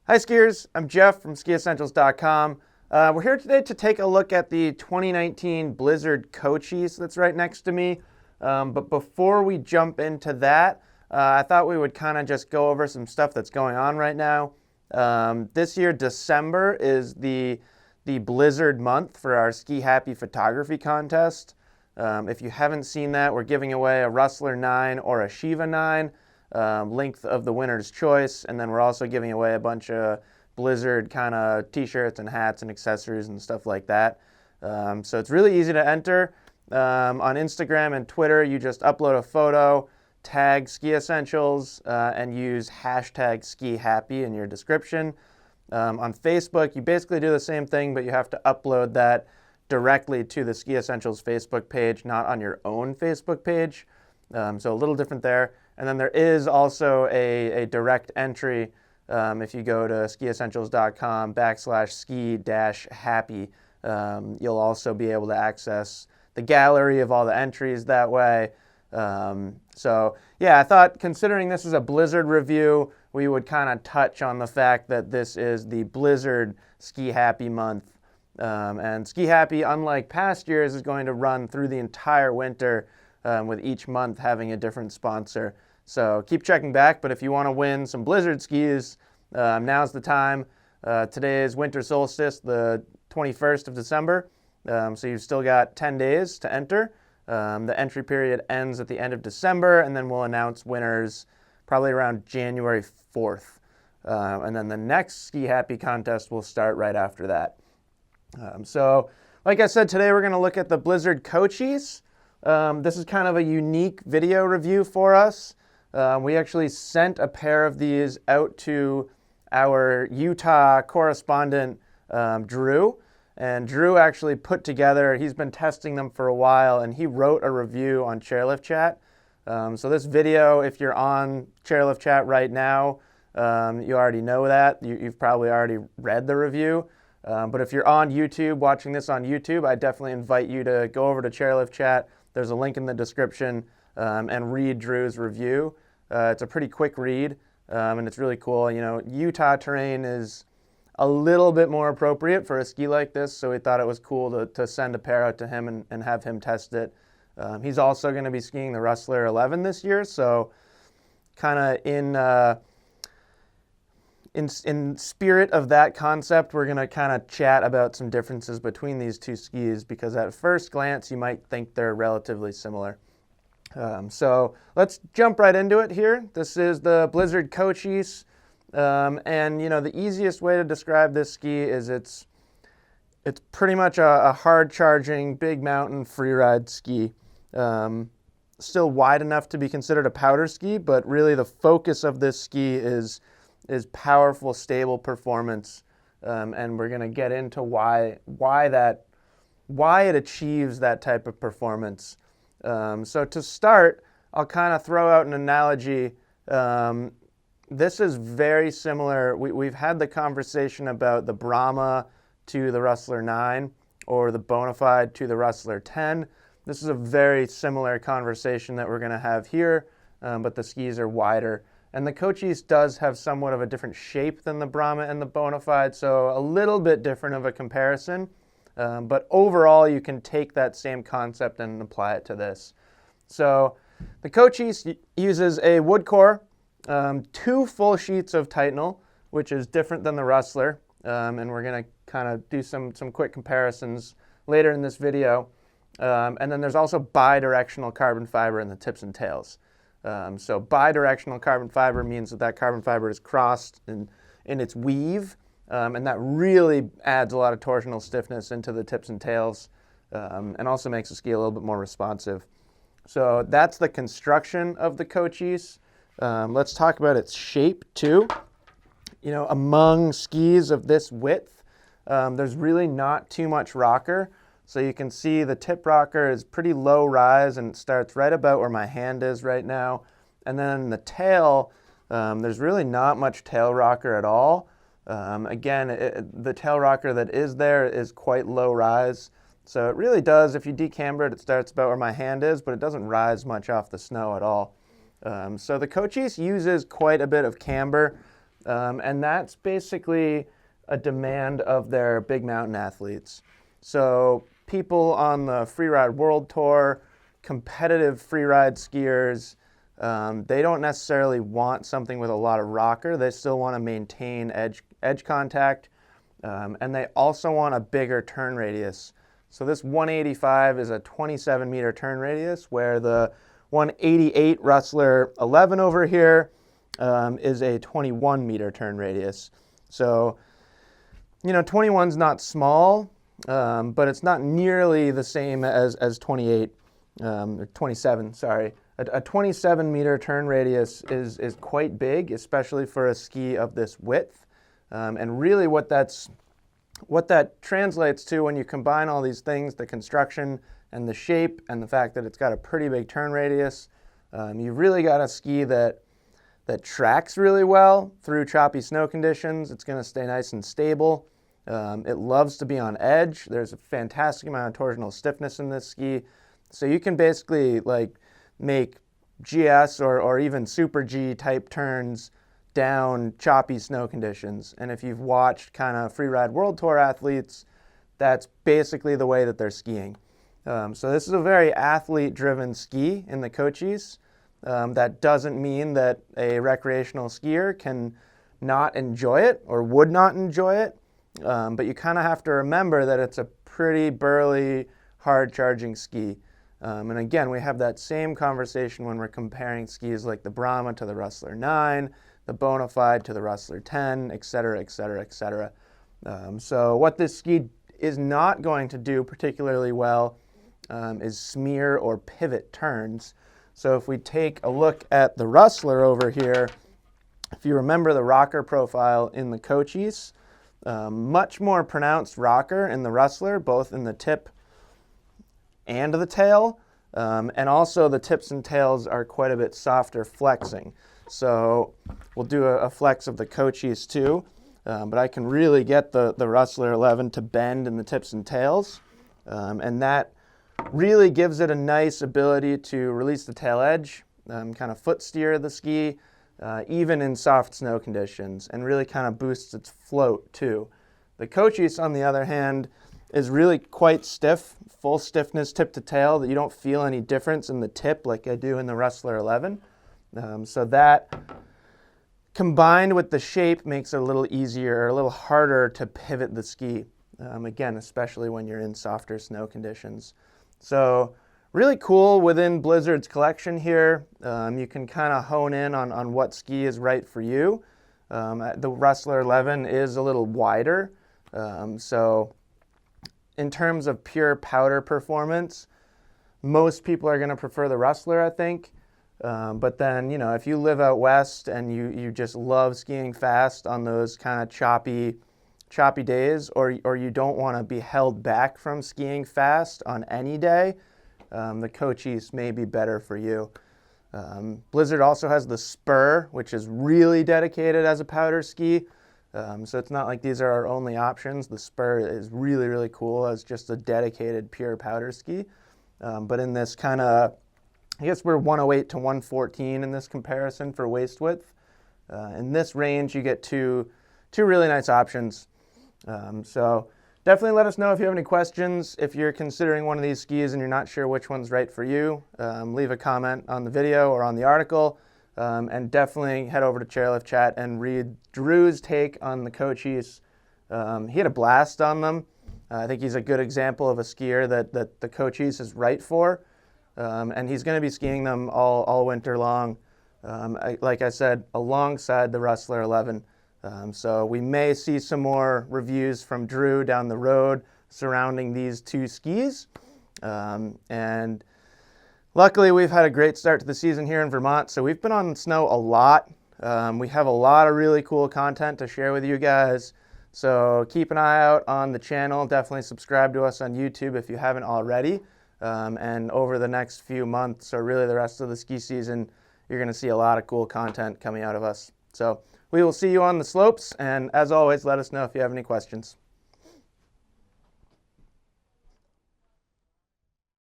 Hi skiers, I'm Jeff from SkiEssentials.com. We're here today to take a look at the 2019 Blizzard Cochise that's right next to me. But before we jump into that, I thought we would kind of just go over some stuff that's going on right now. This year, December is the Blizzard month for our Ski Happy photography contest. If you haven't seen that, we're giving away a Rustler 9 or a Shiva 9. Length of the winner's choice, and then we're also giving away a bunch of Blizzard kind of t-shirts and hats and accessories and stuff like that. So it's really easy to enter. On Instagram and Twitter, you just upload a photo, tag SkiEssentials, and use hashtag SkiHappy in your description. On Facebook, you basically do the same thing, but you have to upload that directly to the SkiEssentials Facebook page, not on your own Facebook page. So a little different there. And then there is also a direct entry if you go to skiessentials.com/ski-happy. You'll also be able to access the gallery of all the entries that way. So yeah, I thought considering this is a Blizzard review, we would kind of touch on the fact that this is the Blizzard Ski Happy month. And Ski Happy, unlike past years, is going to run through the entire winter with each month having a different sponsor. So keep checking back, but if you want to win some Blizzard skis, now's the time. Today is winter solstice, the 21st of December, so you've still got 10 days to enter. The entry period ends at the end of December, and then we'll announce winners probably around January 4th. And then the next Ski Happy contest will start right after that. So like I said, today we're going to look at the Blizzard Cochise. This is kind of a unique video review for us. We actually sent a pair of these out to our Utah correspondent, Drew. And Drew actually put together, he's been testing them for a while, and he wrote a review on Chairlift Chat. So this video, if you're on Chairlift Chat right now, you already know that. You've probably already read the review. But if you're on YouTube, watching this on YouTube, I definitely invite you to go over to Chairlift Chat. There's a link in the description, and read Drew's review. It's a pretty quick read, and it's really cool. You know, Utah terrain is a little bit more appropriate for a ski like this, so we thought it was cool to send a pair out to him and have him test it. He's also going to be skiing the Rustler 11 this year, so kind of in spirit of that concept, we're going to kind of chat about some differences between these two skis, because at first glance you might think they're relatively similar. So let's jump right into it here. This is the Blizzard Cochise, and you know, the easiest way to describe this ski is it's pretty much a hard charging big mountain freeride ski. Still wide enough to be considered a powder ski, but really the focus of this ski is powerful, stable performance, and we're going to get into why it achieves that type of performance. So to start, I'll kind of throw out an analogy. This is very similar. We've had the conversation about the Brahma to the Rustler 9 or the Bonafide to the Rustler 10. This is a very similar conversation that we're going to have here, but the skis are wider. And the Cochise does have somewhat of a different shape than the Brahma and the Bonafide, so a little bit different of a comparison. But overall, you can take that same concept and apply it to this. So the Cochise uses a wood core, 2 full sheets of Titanal, which is different than the Rustler. And we're going to kind of do some quick comparisons later in this video. And then there's also bi-directional carbon fiber in the tips and tails. So bi-directional carbon fiber means that carbon fiber is crossed in its weave. And that really adds a lot of torsional stiffness into the tips and tails, and also makes the ski a little bit more responsive. So that's the construction of the Cochise. Let's talk about its shape too. You know, among skis of this width, there's really not too much rocker. So you can see the tip rocker is pretty low rise, and it starts right about where my hand is right now. And then the tail, there's really not much tail rocker at all. Again, the tail rocker that is there is quite low rise. So it really does, if you decamber it, it starts about where my hand is, but it doesn't rise much off the snow at all. So the Cochise uses quite a bit of camber. and that's basically a demand of their big mountain athletes. So people on the Freeride World Tour, competitive freeride skiers, they don't necessarily want something with a lot of rocker. They still want to maintain edge contact, and they also want a bigger turn radius. So this 185 is a 27 meter turn radius, where the 188 Rustler 11 over here is a 21 meter turn radius. So, 21's not small, but it's not nearly the same as 28, or 27, sorry. A 27 meter turn radius is quite big, especially for a ski of this width. And really what that translates to when you combine all these things, the construction and the shape and the fact that it's got a pretty big turn radius, you've really got a ski that tracks really well through choppy snow conditions. It's going to stay nice and stable. It loves to be on edge. There's a fantastic amount of torsional stiffness in this ski. So you can basically make GS or even Super G type turns down choppy snow conditions. And if you've watched kind of Freeride World Tour athletes, that's basically the way that they're skiing. So this is a very athlete-driven ski in the Cochise. That doesn't mean that a recreational skier can not enjoy it or would not enjoy it, but you kind of have to remember that it's a pretty burly, hard-charging ski. And again, we have that same conversation when we're comparing skis like the Brahma to the Rustler 9, the Bonafide to the Rustler 10, et cetera, et cetera, et cetera. So what this ski is not going to do particularly well is smear or pivot turns. So if we take a look at the Rustler over here, if you remember the rocker profile in the Cochise, much more pronounced rocker in the Rustler, both in the tip and the tail, and also the tips and tails are quite a bit softer flexing. So we'll do a flex of the Cochise too, but I can really get the Rustler 11 to bend in the tips and tails, and that really gives it a nice ability to release the tail edge, kind of foot steer the ski, even in soft snow conditions, and really kind of boosts its float too. The Cochise, on the other hand, is really quite stiff, full stiffness tip to tail, that you don't feel any difference in the tip like I do in the Rustler 11. So that combined with the shape makes it a little easier or a little harder to pivot the ski, again, especially when you're in softer snow conditions. So really cool within Blizzard's collection here. You can kind of hone in on what ski is right for you. The Rustler 11 is a little wider. So in terms of pure powder performance, most people are going to prefer the Rustler, I think. But then, if you live out west and you just love skiing fast on those kind of choppy days, or you don't want to be held back from skiing fast on any day, the Cochise may be better for you. Blizzard also has the Spur, which is really dedicated as a powder ski. So it's not like these are our only options. The Spur is really, really cool as just a dedicated pure powder ski. But in this kind of, I guess we're 108 to 114 in this comparison for waist width. In this range, you get two really nice options. So definitely let us know if you have any questions. If you're considering one of these skis and you're not sure which one's right for you, leave a comment on the video or on the article. And definitely head over to Chairlift Chat and read Drew's take on the Cochise. He had a blast on them. I think he's a good example of a skier that the Cochise is right for. And he's going to be skiing them all winter long, like I said, alongside the Rustler 11. So we may see some more reviews from Drew down the road surrounding these two skis. And luckily, we've had a great start to the season here in Vermont, so we've been on snow a lot. We have a lot of really cool content to share with you guys. So keep an eye out on the channel. Definitely subscribe to us on YouTube if you haven't already. And over the next few months, or really the rest of the ski season, you're going to see a lot of cool content coming out of us. So we will see you on the slopes, and as always, let us know if you have any questions.